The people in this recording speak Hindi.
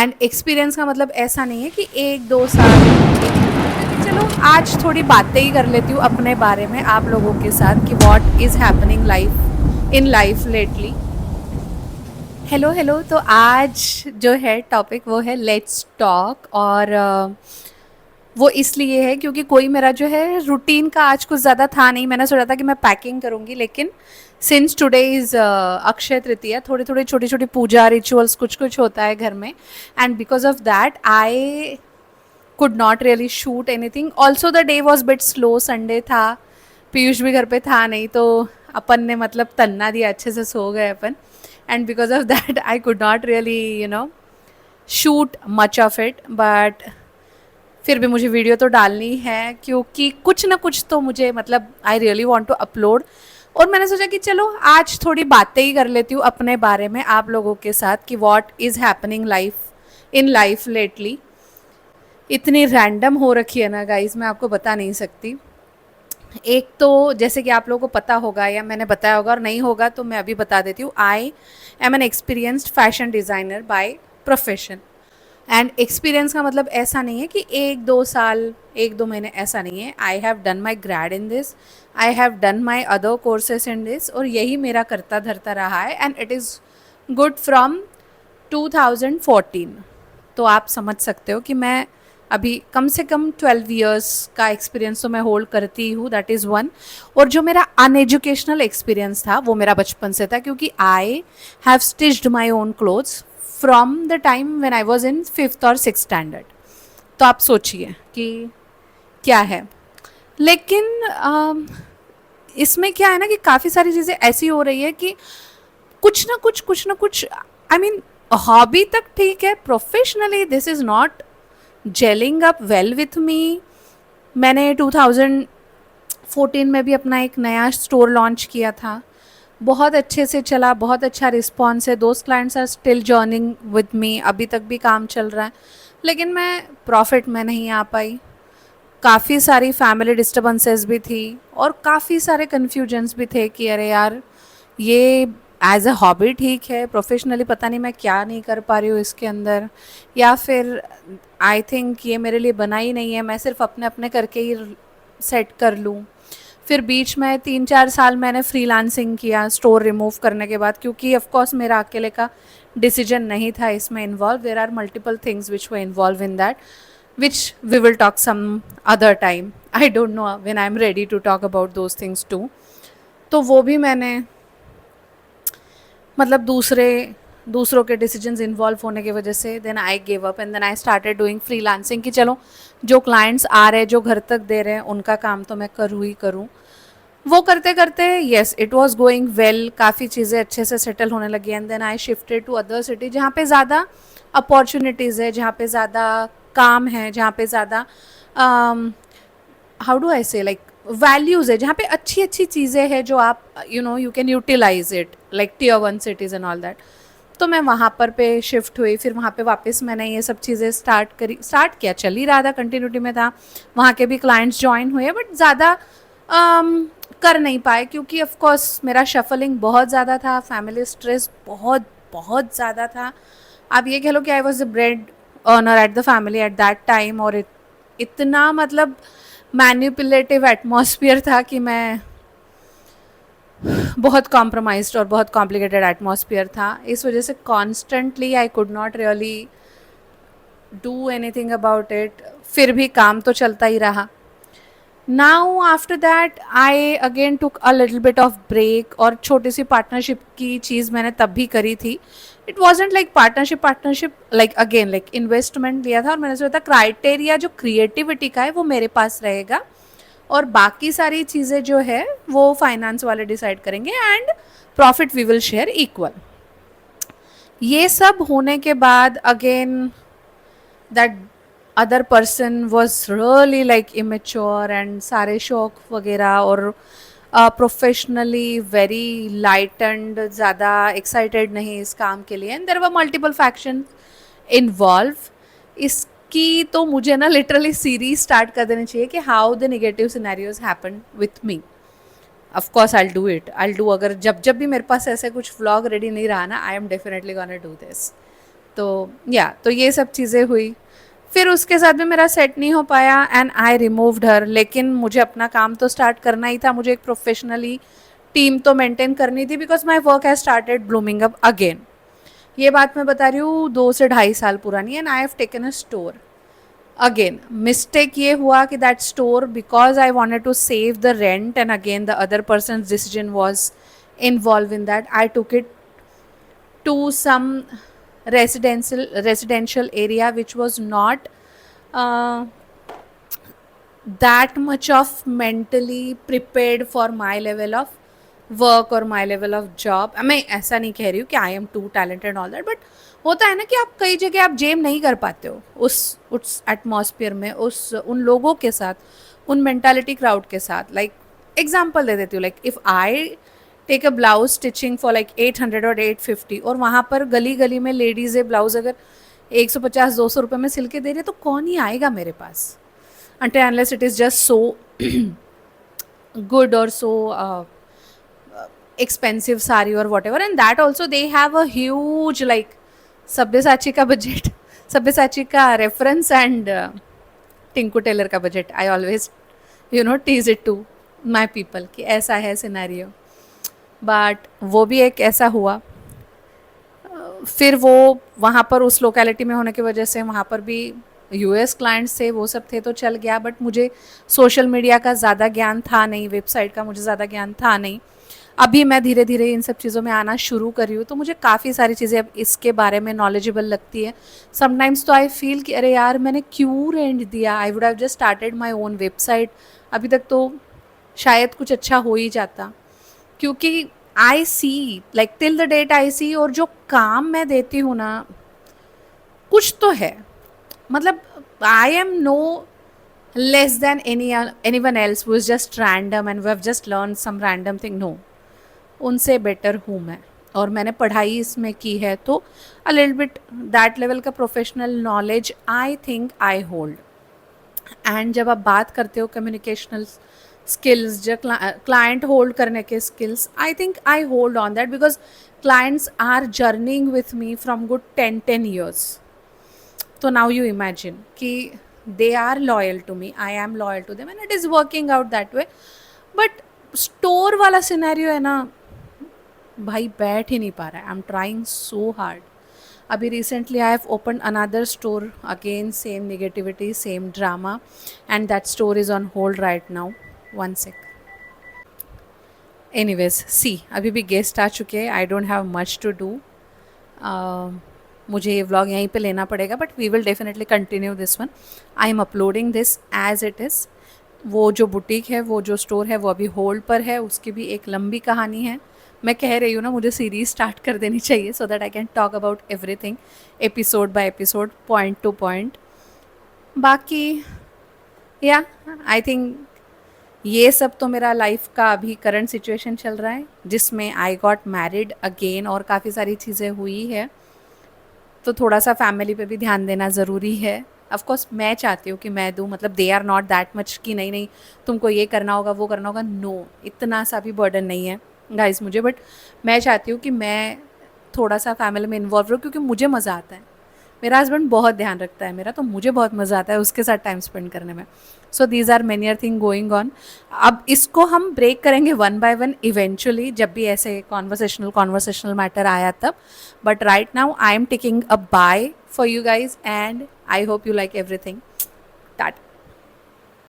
एंड एक्सपीरियंस का मतलब ऐसा नहीं है कि 1-2 साल, क्योंकि चलो आज थोड़ी बातें ही कर लेती हूँ अपने बारे में आप लोगों के साथ कि what is happening life in life lately. Hello hello, तो आज जो है टॉपिक वो है लेट्स टॉक। और वो इसलिए है क्योंकि कोई मेरा जो है रूटीन का आज कुछ ज़्यादा था नहीं। मैंने सोचा था कि मैं पैकिंग करूँगी, लेकिन since today is Akshaya Tritiya, थोड़ी थोड़ी छोटी छोटी पूजा रिचुअल्स कुछ कुछ होता है घर में। And because of that I could not really shoot anything. Also the day was bit slow, Sunday था, पीयूष भी घर पे था नहीं, तो अपन ने मतलब तन्ना दिया, अच्छे से सो गए अपन। And because of that I could not really shoot much of it, but फिर भी मुझे वीडियो तो डालनी है क्योंकि कुछ ना कुछ तो मुझे मतलब I really want to upload. और मैंने सोचा कि चलो आज थोड़ी बातें ही कर लेती हूँ अपने बारे में आप लोगों के साथ कि what is happening life in life lately. इतनी रैंडम हो रखी है ना गाइस, मैं आपको बता नहीं सकती। एक तो जैसे कि आप लोगों को पता होगा या मैंने बताया होगा, और नहीं होगा तो मैं अभी बता देती हूँ, I am N experienced fashion designer by profession. And experience का मतलब ऐसा नहीं है कि 1-2 साल, 1-2 महीने, ऐसा नहीं है। I have done my grade in this, I have done my other courses in this, और यही मेरा करता धरता रहा है। And it is good from 2014। तो आप समझ सकते हो कि मैं अभी कम से कम 12 ईयर्स का एक्सपीरियंस तो मैं होल्ड करती हूँ, दैट इज़ वन। और जो मेरा अनएजुकेशनल एक्सपीरियंस था वो मेरा बचपन से था, क्योंकि I have stitched my own clothes from the time when I was in 5th और 6th स्टैंडर्ड। तो आप सोचिए कि क्या है। लेकिन इसमें क्या है ना कि काफ़ी सारी चीज़ें ऐसी हो रही है कि कुछ ना कुछ आई मीन हॉबी तक ठीक है, professionally this is not gelling up well with me. मैंने 2014 में भी अपना एक नया स्टोर लॉन्च किया था, बहुत अच्छे से चला, बहुत अच्छा रिस्पॉन्स है, दोस्त clients are still journeying with me, अभी तक भी काम चल रहा है। लेकिन मैं प्रॉफिट में नहीं आ पाई, काफ़ी सारी फैमिली डिस्टर्बेंसेस भी थी, और काफ़ी सारे कन्फ्यूजन्स भी थे कि अरे यार ये एज अ हॉबी ठीक है, प्रोफेशनली पता नहीं मैं क्या नहीं कर पा रही हूँ इसके अंदर, या फिर आई थिंक ये मेरे लिए बना ही नहीं है, मैं सिर्फ अपने अपने करके ही सेट कर लूँ। फिर बीच में 3-4 साल मैंने फ्रीलांसिंग किया स्टोर रिमूव करने के बाद, क्योंकि ऑफ कोर्स मेरा अकेले का डिसीजन नहीं था इसमें involve, there are multiple things which were involve in that, which we will talk some other time. I don't know when I am ready to talk about those things too. तो वो भी मैंने मतलब दूसरों के डिसीजंस इन्वॉल्व होने की वजह से then I give up, and then I started doing freelancing कि चलो जो क्लाइंट्स आ रहे हैं, जो घर तक दे रहे हैं, उनका काम तो मैं करूँ ही करूँ। वो करते करते yes it was going well, काफ़ी चीज़ें अच्छे से सेटल होने लगी। And then I shifted to other city जहाँ पे ज़्यादा अपॉर्चुनिटीज़ है, जहाँ पे ज़्यादा काम है, जहाँ पे ज़्यादा हाउ डू आई से लाइक वैल्यूज़ है, जहाँ पे अच्छी अच्छी चीज़ें हैं जो आप you can utilize it like Tier 1 cities and all that. तो मैं वहाँ पर पे शिफ्ट हुई, फिर वहाँ पे वापस मैंने ये सब चीज़ें स्टार्ट किया, चल ही रहा था, कंटिन्यूटी में था। वहाँ के भी क्लाइंट्स ज्वाइन हुए, बट ज़्यादा कर नहीं पाए क्योंकि ऑफ कोर्स मेरा शफलिंग बहुत ज़्यादा था, फैमिली स्ट्रेस बहुत बहुत ज़्यादा था। आप ये कह लो कि I was the bread earner at the family at that time, और इतना मतलब मैनिपुलेटिव एटमॉस्फेयर था कि मैं बहुत कॉम्प्रोमाइज्ड और बहुत कॉम्प्लिकेटेड एटमॉस्फेयर था। इस वजह से constantly I could not really do anything about it, फिर भी काम तो चलता ही रहा। Now after that I again took a little bit of break, और छोटी सी पार्टनरशिप की चीज़ मैंने तब भी करी थी। It wasn't like partnership like again like investment लिया था, और मैंने सोचा था क्राइटेरिया जो क्रिएटिविटी का है वो मेरे पास रहेगा, और बाकी सारी चीज़ें जो है वो फाइनेंस वाले डिसाइड करेंगे, and profit we will share equal. ये सब होने के बाद again that other person was really like immature, and सारे शौक वगैरह, और प्रोफेशनली वेरी लाइटेंड, ज़्यादा एक्साइटेड नहीं इस काम के लिए, and there were multiple faction involve. इसकी तो मुझे ना लिटरली सीरीज स्टार्ट कर देनी चाहिए कि how the negative scenarios happen with me. Of course I do अगर जब जब भी मेरे पास ऐसे कुछ व्लॉग रेडी नहीं रहा ना, I am definitely gonna do this. तो या तो ये सब चीज़ें हुई। फिर उसके साथ भी मेरा सेट नहीं हो पाया एंड आई रिमूव्ड हर। लेकिन मुझे अपना काम तो स्टार्ट करना ही था, मुझे एक प्रोफेशनली टीम तो मेंटेन करनी थी because my work has started blooming up again. ये बात मैं बता रही हूँ 2 से ढाई साल पुरानी। And I have taken a store again. Mistake ये हुआ कि that store, because I wanted to save the rent and again the other person decision was involved in that, I took it to some residential area which was not uh, that much of mentally prepared for my level of work और माई लेवल ऑफ जॉब। मैं ऐसा नहीं कह रही हूँ कि I am too talented all that, but होता है ना कि आप कई जगह आप जेम नहीं कर पाते हो उस एटमॉस्फेयर में, उन लोगों के साथ, उन मेंटालिटी क्राउड के साथ। लाइक एग्जाम्पल दे देती हूँ, like if I take a blouse stitching for like 800 और 850 और वहाँ पर गली गली में लेडीज़ है ब्लाउज अगर 150-200 रुपये में सिल के दे रहे तो कौन ही आएगा मेरे पास, until unless it is just so good or so expensive sari or whatever. And that also they have a huge like Sabyasachi का budget, Sabyasachi का reference and टिंकू टेलर का बजट। I always tease it to my people कि ऐसा है सिनेरियो। बट वो भी एक ऐसा हुआ। फिर वो वहाँ पर उस लोकेलिटी में होने की वजह से वहाँ पर भी यूएस क्लाइंट्स थे, वो सब थे तो चल गया। बट मुझे सोशल मीडिया का ज़्यादा ज्ञान था नहीं, वेबसाइट का मुझे ज़्यादा ज्ञान था नहीं। अभी मैं धीरे धीरे इन सब चीज़ों में आना शुरू कर रही हूँ तो मुझे काफ़ी सारी चीज़ें अब इसके बारे में नॉलेजेबल लगती है। समटाइम्स तो आई फील कि अरे यार मैंने क्यों रेंट दिया, I would have just started my own website, अभी तक तो शायद कुछ अच्छा हो ही जाता। क्योंकि आई सी लाइक टिल द डेट आई सी, और जो काम मैं देती हूँ ना कुछ तो है। मतलब I am no less than anyone else who is just random and who have just learned some random thing. No, उनसे बेटर हूँ मैं, और मैंने पढ़ाई इसमें की है तो a little bit that level का professional knowledge I think I hold. And जब आप बात करते हो कम्युनिकेशनल स्किल्स, जो क्लाइंट होल्ड करने के skills, I think I hold on that because clients are journeying with me from good 10 years। तो नाउ यू इमेजिन कि they are loyal to me, I am loyal to them and it is working out that way। but store वाला सिनेरियो है ना भाई, बैठ ही नहीं पा रहा है। I am trying so hard. अभी recently I have open another store, again same negativity, same drama, and that store is on hold right now. One sec. Anyways see, अभी भी गेस्ट आ चुके हैं, I don't have much to do. मुझे ये व्लॉग यहीं पे लेना पड़ेगा, but we will definitely continue this one. I am uploading this as it is. वो जो बुटीक है, वो जो स्टोर है, वो अभी होल्ड पर है, उसकी भी एक लंबी कहानी है। मैं कह रही हूँ ना, मुझे सीरीज स्टार्ट कर देनी चाहिए so that I can talk about everything episode by episode, point two point. बाकी या आई थिंक ये सब तो मेरा लाइफ का अभी करंट सिचुएशन चल रहा है, जिसमें आई गॉट मैरिड अगेन और काफ़ी सारी चीज़ें हुई है। तो थोड़ा सा फैमिली पे भी ध्यान देना ज़रूरी है। ऑफ कोर्स मैं चाहती हूँ कि मैं दूँ, मतलब they are not that much कि नहीं नहीं तुमको ये करना होगा वो करना होगा। नो, इतना सा भी बर्डन नहीं है गाइस मुझे। बट मैं चाहती हूँ कि मैं थोड़ा सा फैमिली में इन्वॉल्व रहूँ क्योंकि मुझे मज़ा आता है। मेरा हस्बैंड बहुत ध्यान रखता है मेरा, तो मुझे बहुत मज़ा आता है उसके साथ टाइम स्पेंड करने में। So these are many are thing going on. अब इसको हम ब्रेक करेंगे वन बाय वन इवेंचुअली, जब भी ऐसे कॉन्वर्सेशनल मैटर आया तब। But right now I am taking a bye for you guys and I hope you like everything. Tata.